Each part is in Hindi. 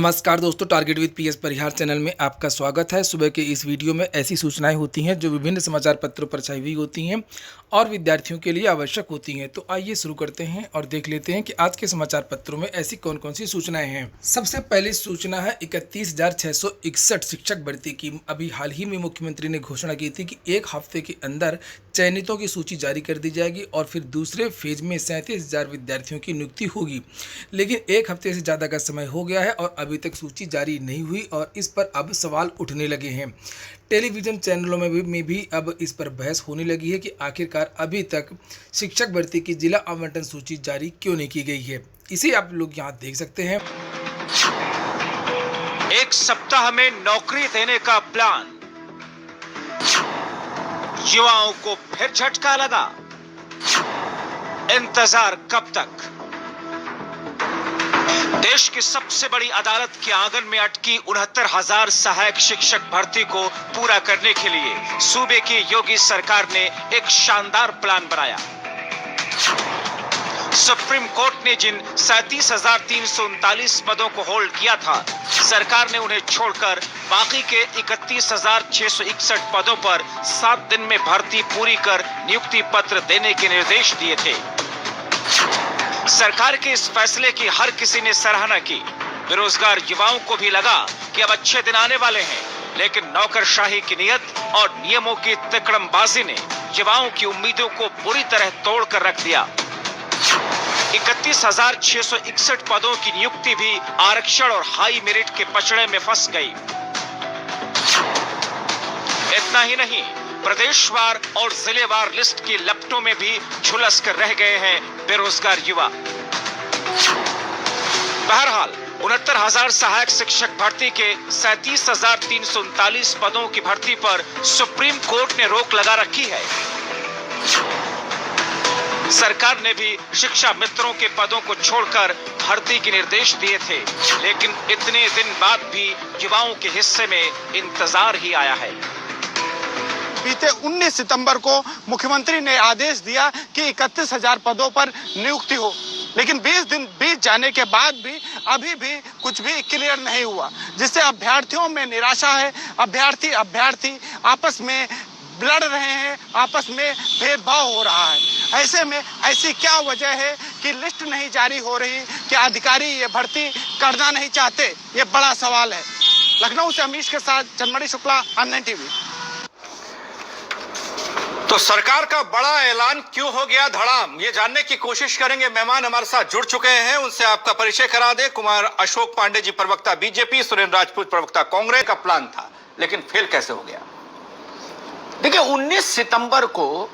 नमस्कार दोस्तों, target with PS Parihar channel में आपका स्वागत है। सुबह के इस वीडियो में ऐसी सूचनाएं होती हैं जो विभिन्न समाचार पत्रों पर छाई हुई होती हैं और विद्यार्थियों के लिए आवश्यक होती हैं। तो आइए शुरू करते हैं और देख लेते हैं कि आज के समाचार पत्रों में ऐसी कौन कौन सी सूचनाएं हैं। सबसे पहली सूचना है 31,661 शिक्षक भर्ती की। अभी हाल ही में मुख्यमंत्री ने घोषणा की थी कि एक हफ्ते के अंदर चयनितों की सूची जारी कर दी जाएगी और फिर दूसरे फेज में 37,000 विद्यार्थियों की नियुक्ति होगी। लेकिन एक हफ्ते से ज़्यादा का समय हो गया है और अभी तक सूची जारी नहीं हुई और इस पर अब सवाल उठने लगे हैं। टेलीविज़न चैनलों में भी अब इस पर बहस होने लगी है कि आखिरकार अभी तक शिक्षक भर्ती की जिला आवंटन सूची जारी क्यों नहीं की गई है। इसे आप लोग यहाँ देख सकते हैं। एक सप्ताह में नौकरी देने का प्लान, युवाओं को फिर झटका लगा। इंतजार कब तक? देश की सबसे बड़ी अदालत के आंगन में अटकी 69,000 सहायक शिक्षक भर्ती को पूरा करने के लिए सूबे की योगी सरकार ने एक शानदार प्लान बनाया। सुप्रीम कोर्ट ने जिन 37,339 पदों को होल्ड किया था, सरकार ने उन्हें छोड़कर बाकी के 31,661 पदों पर 7 दिन में भर्ती पूरी कर नियुक्ति पत्र देने के निर्देश दिए थे। सरकार के इस फैसले की हर किसी ने सराहना की। बेरोजगार युवाओं को भी लगा कि अब अच्छे दिन आने वाले हैं, लेकिन नौकरशाही की नियत और नियमों की तिकड़मबाजी ने युवाओं की उम्मीदों को बुरी तरह तोड़ कर रख दिया। 31,661 पदों की नियुक्ति भी आरक्षण और हाई मेरिट के पचड़े में फंस गई। इतना ही नहीं, प्रदेशवार और जिलेवार लिस्ट की लपटों में भी झुलस कर रह गए हैं बेरोजगार युवा। बहरहाल 69,000 सहायक शिक्षक भर्ती के 37,339 पदों की भर्ती पर सुप्रीम कोर्ट ने रोक लगा रखी है। सरकार ने भी शिक्षा मित्रों के पदों को छोड़कर भर्ती के निर्देश दिए थे, लेकिन इतने दिन बाद भी युवाओं के हिस्से में इंतजार ही आया है। बीते 19 सितंबर को मुख्यमंत्री ने आदेश दिया कि 31,000 पदों पर नियुक्ति हो, लेकिन 20 दिन बीत जाने के बाद भी अभी भी कुछ भी क्लियर नहीं हुआ, जिससे अभ्यर्थियों में निराशा है। अभ्यर्थी आपस में लड़ रहे हैं, आपस में भेदभाव हो रहा है। ऐसे में ऐसी क्या वजह है कि लिस्ट नहीं जारी हो रही, कि अधिकारी ये भर्ती करना नहीं चाहते? ये बड़ा सवाल है। लखनऊ से अमीश के साथ चंद्रमणि शुक्ला, अन्य टीवी। तो सरकार का बड़ा ऐलान क्यों हो गया धड़ाम, ये जानने की कोशिश करेंगे। मेहमान हमारे साथ जुड़ चुके हैं, उनसे आपका परिचय करा दे। कुमार अशोक पांडे जी, प्रवक्ता बीजेपी, सुरेंद्र राजपूत, प्रवक्ता कांग्रेस। का प्लान था, लेकिन फेल कैसे हो गया? देखिए, 19 सितंबर को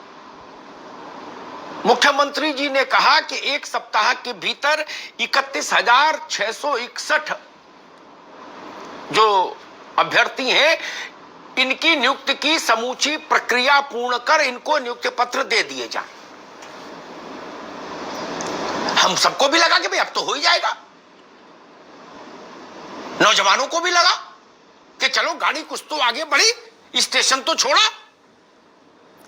मुख्यमंत्री जी ने कहा कि एक सप्ताह के भीतर 31,661 जो अभ्यर्थी हैं, इनकी नियुक्ति की समूची प्रक्रिया पूर्ण कर इनको नियुक्ति पत्र दे दिए जाए। हम सबको भी लगा कि भाई अब तो हो ही जाएगा। नौजवानों को भी लगा कि चलो गाड़ी कुछ तो आगे बढ़ी, स्टेशन तो छोड़ा,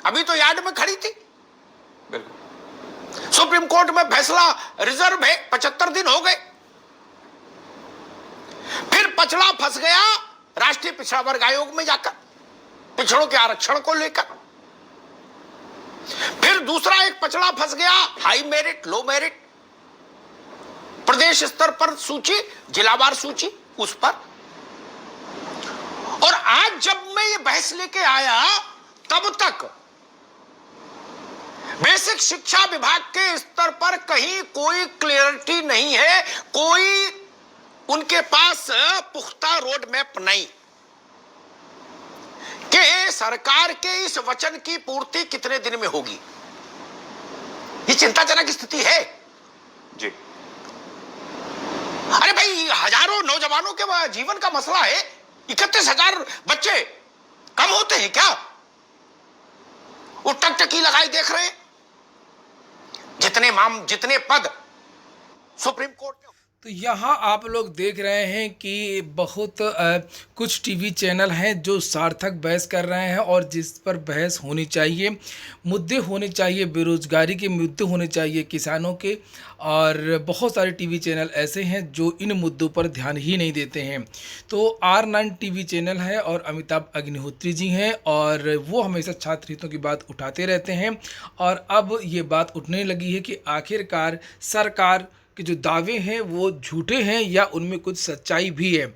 अभी तो यार्ड में खड़ी थी। सुप्रीम कोर्ट में फैसला रिजर्व है, 75 दिन हो गए। फिर पचड़ा फंस गया राष्ट्रीय पिछड़ा वर्ग आयोग में जाकर, पिछड़ों के आरक्षण को लेकर। फिर दूसरा एक पचड़ा फंस गया हाई मेरिट, लो मेरिट, प्रदेश स्तर पर सूची, जिलावार सूची, उस पर। और आज जब मैं ये बहस लेके आया, तब तक बेसिक शिक्षा विभाग के स्तर पर कहीं कोई क्लियरिटी नहीं है, कोई उनके पास पुख्ता रोड मैप नहीं कि सरकार के इस वचन की पूर्ति कितने दिन में होगी। ये चिंताजनक स्थिति है जी। अरे भाई, हजारों नौजवानों के जीवन का मसला है। 31,000 बच्चे कम होते हैं क्या? वो टकटकी लगाई देख रहे हैं। जितने पद सुप्रीम कोर्ट ने तो यहाँ आप लोग देख रहे हैं कि बहुत कुछ टीवी चैनल हैं जो सार्थक बहस कर रहे हैं और जिस पर बहस होनी चाहिए, मुद्दे होने चाहिए, बेरोजगारी के मुद्दे होने चाहिए, किसानों के। और बहुत सारे टीवी चैनल ऐसे हैं जो इन मुद्दों पर ध्यान ही नहीं देते हैं। तो R9 टीवी चैनल है और अमिताभ अग्निहोत्री जी हैं और वो हमेशा छात्र हितों की बात उठाते रहते हैं। और अब ये बात उठने लगी है कि आखिरकार सरकार के जो दावे हैं वो झूठे हैं या उनमें कुछ सच्चाई भी है।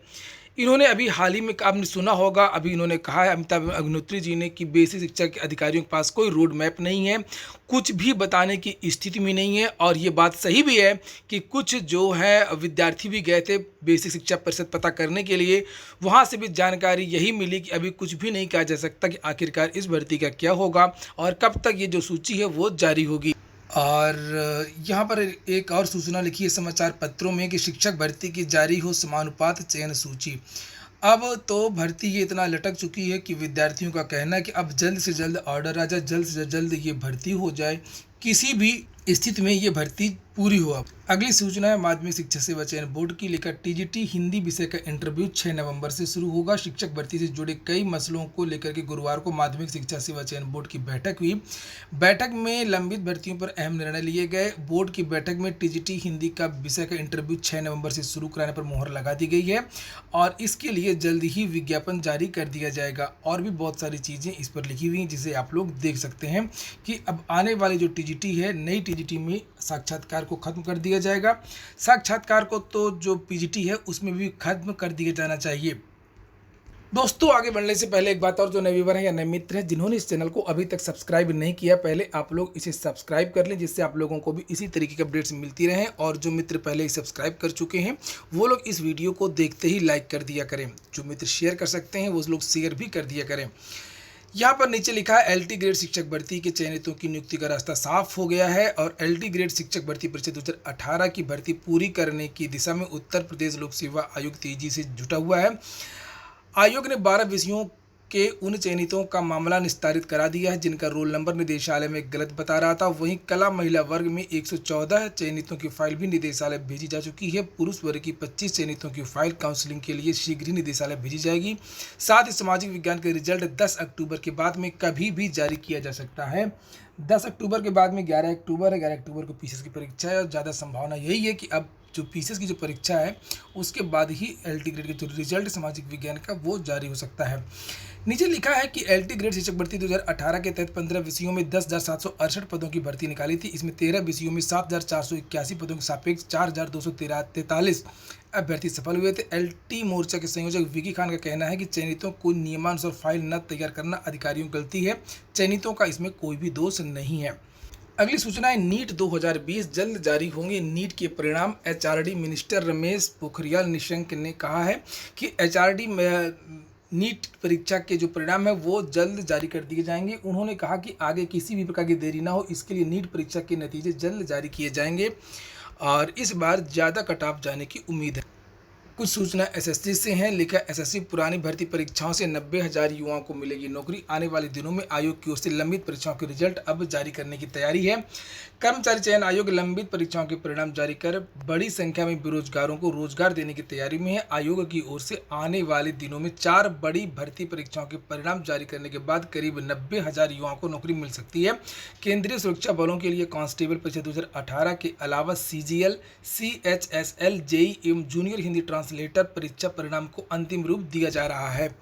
इन्होंने अभी हाल ही में आपने सुना होगा, अभी इन्होंने कहा है अमिताभ अग्निहोत्री जी ने कि बेसिक शिक्षा के अधिकारियों के पास कोई रोड मैप नहीं है, कुछ भी बताने की स्थिति में नहीं है। और ये बात सही भी है कि कुछ जो है विद्यार्थी भी गए थे बेसिक शिक्षा परिषद पता करने के लिए, वहाँ से भी जानकारी यही मिली कि अभी कुछ भी नहीं कहा जा सकता कि आखिरकार इस भर्ती का क्या होगा और कब तक ये जो सूची है वो जारी होगी। और यहाँ पर एक और सूचना लिखी है समाचार पत्रों में कि शिक्षक भर्ती की जारी हो समानुपात चयन सूची। अब तो भर्ती ये इतना लटक चुकी है कि विद्यार्थियों का कहना है कि अब जल्द से जल्द ऑर्डर आ जाए, जल्द से जल्द ये भर्ती हो जाए, किसी भी स्थिति में ये भर्ती पूरी हो। अब अगली सूचना है माध्यमिक शिक्षा सेवा चयन बोर्ड की, लेकर टीजीटी हिंदी विषय का इंटरव्यू 6 नवंबर से शुरू होगा। शिक्षक भर्ती से जुड़े कई मसलों को लेकर के गुरुवार को माध्यमिक शिक्षा सेवा चयन बोर्ड की बैठक हुई। बैठक में लंबित भर्तियों पर अहम निर्णय लिए गए। बोर्ड की बैठक में टीजीटी हिंदी का विषय का इंटरव्यू 6 नवंबर से शुरू कराने पर मुहर लगा दी गई है और इसके लिए जल्द ही विज्ञापन जारी कर दिया जाएगा। और भी बहुत सारी चीज़ें इस पर लिखी हुई हैं जिसे आप लोग देख सकते हैं कि अब आने वाली जो टीजीटी है, नई टीजीटी में साक्षात्कार को खत्म कर दिया जाएगा। साक्षात्कार को तो जो पीजीटी है उसमें भी खत्म कर दिया जाना चाहिए। दोस्तों, आगे बढ़ने से पहले एक बात और, जो नए व्यूअर हैं या नए मित्र हैं जिन्होंने इस चैनल को अभी तक सब्सक्राइब नहीं किया, पहले आप लोग इसे सब्सक्राइब कर लें जिससे आप लोगों को भी इसी तरीके के अपडेट्स मिलती रहें। और जो मित्र पहले ही सब्सक्राइब कर चुके हैं वो लोग इस वीडियो को देखते ही लाइक कर दिया करें। जो मित्र शेयर कर सकते हैं वो लोग शेयर भी कर दिया करें। यहाँ पर नीचे लिखा है LT ग्रेड शिक्षक भर्ती के चयनितों की नियुक्ति का रास्ता साफ हो गया है और LT ग्रेड शिक्षक भर्ती परिषद 2018 की भर्ती पूरी करने की दिशा में उत्तर प्रदेश लोक सेवा आयोग तेजी से जुटा हुआ है। आयोग ने 12 विषयों के उन चयनितों का मामला निस्तारित करा दिया है जिनका रोल नंबर निदेशालय में गलत बता रहा था। वहीं कला महिला वर्ग में 114 चयनितों की फाइल भी निदेशालय भेजी जा चुकी है। पुरुष वर्ग की 25 चयनितों की फाइल काउंसलिंग के लिए शीघ्र ही निदेशालय भेजी जाएगी। साथ ही सामाजिक विज्ञान के रिजल्ट 10 अक्टूबर के बाद में कभी भी जारी किया जा सकता है। 10 अक्टूबर के बाद में 11 अक्टूबर है, 11 अक्टूबर को पीसीएस की परीक्षा है और ज़्यादा संभावना यही है कि अब जो पीसीएस की जो परीक्षा है उसके बाद ही LT ग्रेड के जो रिजल्ट सामाजिक विज्ञान का वो जारी हो सकता है। नीचे लिखा है कि LT ग्रेड शिक्षक भर्ती 2018 के तहत 15 विषयों में 10,768 पदों की भर्ती निकाली थी। इसमें 13 विषयों में 7,481 पदों के सापेक्ष 4,243 अभ्यर्थी सफल हुए थे। LT मोर्चा के संयोजक विकी खान का कहना है कि चयनितों को नियमानुसार फाइल न तैयार करना अधिकारियों की गलती है, चयनितों का इसमें कोई भी दोष नहीं है। अगली सूचना है नीट 2020 जल्द जारी होंगे नीट के परिणाम। HRD मिनिस्टर रमेश पोखरियाल निशंक ने कहा है कि HRD नीट परीक्षा के जो परिणाम है वो जल्द जारी कर दिए जाएंगे। उन्होंने कहा कि आगे किसी भी प्रकार की देरी ना हो, इसके लिए नीट परीक्षा के नतीजे जल्द जारी किए जाएंगे और इस बार ज़्यादा कट ऑफ जाने की उम्मीद है। कुछ सूचना SSC से हैं। लिखा SSC पुरानी भर्ती परीक्षाओं से 90,000 युवाओं को मिलेगी नौकरी। आने वाले दिनों में आयोग की ओर से लंबित परीक्षाओं के रिजल्ट अब जारी करने की तैयारी है। कर्मचारी चयन आयोग लंबित परीक्षाओं के परिणाम जारी कर बड़ी संख्या में बेरोजगारों को रोजगार देने की तैयारी में है। आयोग की ओर से आने वाले दिनों में 4 बड़ी भर्ती परीक्षाओं के परिणाम जारी करने के बाद करीब 90,000 युवाओं को नौकरी मिल सकती है। केंद्रीय सुरक्षा बलों के लिए कांस्टेबल परीक्षा 2018 के अलावा CGL, CHSL, JEE एवं जूनियर हिंदी ट्रांसलेटर परीक्षा परिणाम को अंतिम रूप दिया जा रहा है।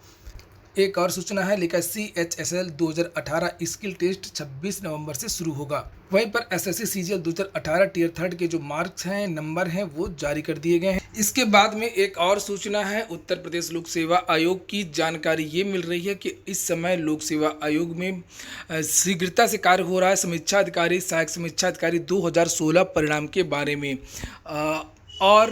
एक और सूचना है, लिखा CHSL 2018 स्किल टेस्ट 26 नवंबर से शुरू होगा। वहीं पर SSC CGL 2018 टियर 3 के जो मार्क्स हैं, नंबर हैं, वो जारी कर दिए गए हैं। इसके बाद में एक और सूचना है, उत्तर प्रदेश लोक सेवा आयोग की जानकारी ये मिल रही है कि इस समय लोक सेवा आयोग में शीघ्रता से कार्य हो रहा है। समीक्षा अधिकारी, सहायक समीक्षा अधिकारी 2016 परिणाम के बारे में और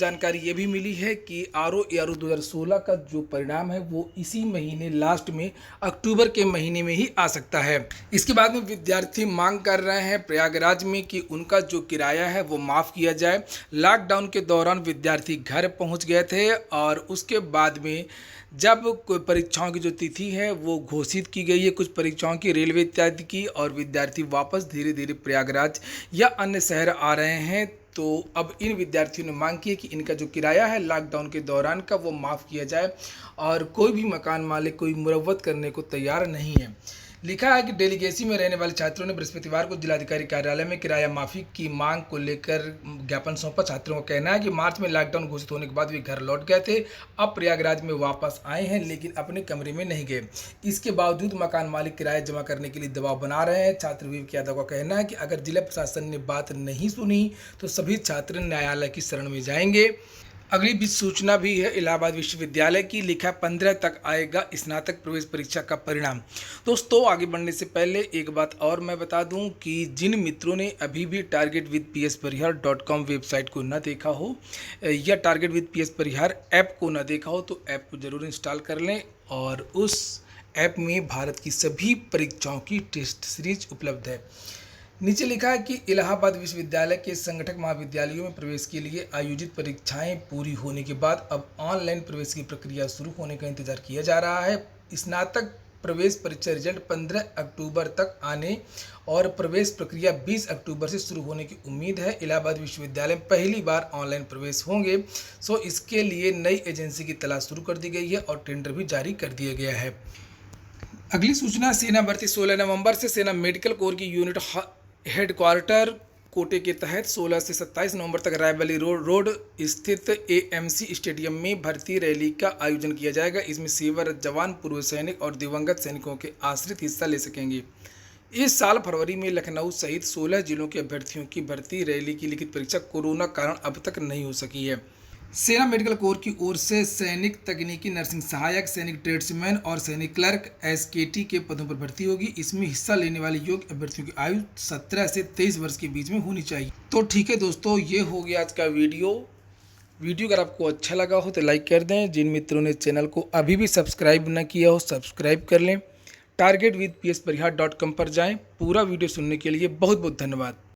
जानकारी ये भी मिली है कि RO ARO 2016 का जो परिणाम है वो इसी महीने लास्ट में अक्टूबर के महीने में ही आ सकता है। इसके बाद में विद्यार्थी मांग कर रहे हैं प्रयागराज में कि उनका जो किराया है वो माफ़ किया जाए। लॉकडाउन के दौरान विद्यार्थी घर पहुंच गए थे और उसके बाद में जब परीक्षाओं की जो तिथि है वो घोषित की गई है, कुछ परीक्षाओं की, रेलवे इत्यादि की, और विद्यार्थी वापस धीरे धीरे प्रयागराज या अन्य शहर आ रहे हैं, तो अब इन विद्यार्थियों ने मांग की है कि इनका जो किराया है लॉकडाउन के दौरान का वो माफ़ किया जाए और कोई भी मकान मालिक कोई मुरव्वत करने को तैयार नहीं है। लिखा है कि डेलीगेसी में रहने वाले छात्रों ने बृहस्पतिवार को जिलाधिकारी कार्यालय में किराया माफी की मांग को लेकर ज्ञापन सौंपा। छात्रों का कहना है कि मार्च में लॉकडाउन घोषित होने के बाद वे घर लौट गए थे, अब प्रयागराज में वापस आए हैं लेकिन अपने कमरे में नहीं गए। इसके बावजूद मकान मालिक किराया जमा करने के लिए दबाव बना रहे हैं। छात्र विवेक यादव का कहना है कि अगर जिला प्रशासन ने बात नहीं सुनी तो सभी छात्र न्यायालय की शरण में जाएंगे। अगली भी सूचना भी है इलाहाबाद विश्वविद्यालय की। लिखा 15 तक आएगा स्नातक प्रवेश परीक्षा का परिणाम। दोस्तों आगे बढ़ने से पहले एक बात और मैं बता दूं कि जिन मित्रों ने अभी भी targetwithpsparihaar.com वेबसाइट को न देखा हो या target with PS Parihar app को न देखा हो तो ऐप को ज़रूर इंस्टॉल कर लें और उस ऐप में भारत की सभी परीक्षाओं की टेस्ट सीरीज उपलब्ध है। नीचे लिखा है कि इलाहाबाद विश्वविद्यालय के संगठक महाविद्यालयों में प्रवेश के लिए आयोजित परीक्षाएं पूरी होने के बाद अब ऑनलाइन प्रवेश की प्रक्रिया शुरू होने का इंतजार किया जा रहा है। स्नातक प्रवेश परीक्षा रिजल्ट 15 अक्टूबर तक आने और प्रवेश प्रक्रिया 20 अक्टूबर से शुरू होने की उम्मीद है। इलाहाबाद विश्वविद्यालय में पहली बार ऑनलाइन प्रवेश होंगे, सो इसके लिए नई एजेंसी की तलाश शुरू कर दी गई है और टेंडर भी जारी कर दिया गया है। अगली सूचना, सेना भर्ती 16 नवंबर से सेना मेडिकल कोर की यूनिट हेडक्वार्टर कोटे के तहत 16 से 27 नवंबर तक रायबली रोड स्थित एएमसी स्टेडियम में भर्ती रैली का आयोजन किया जाएगा। इसमें सेवारत जवान, पूर्व सैनिक और दिवंगत सैनिकों के आश्रित हिस्सा ले सकेंगे। इस साल फरवरी में लखनऊ सहित 16 जिलों के अभ्यर्थियों की भर्ती रैली की लिखित परीक्षा कोरोना कारण अब तक नहीं हो सकी है। सेना मेडिकल कोर की ओर से सैनिक तकनीकी नर्सिंग सहायक, सैनिक ट्रेड्समैन और सैनिक क्लर्क एसकेटी के पदों पर भर्ती होगी। इसमें हिस्सा लेने वाले योग्य अभ्यर्थियों की आयु 17 से 23 वर्ष के बीच में होनी चाहिए। तो ठीक है दोस्तों, ये हो गया आज का वीडियो अगर आपको अच्छा लगा हो तो लाइक कर दें। जिन मित्रों ने चैनल को अभी भी सब्सक्राइब न किया हो सब्सक्राइब कर लें। targetwithpsparihaar.com पर जाएँ। पूरा वीडियो सुनने के लिए बहुत बहुत धन्यवाद।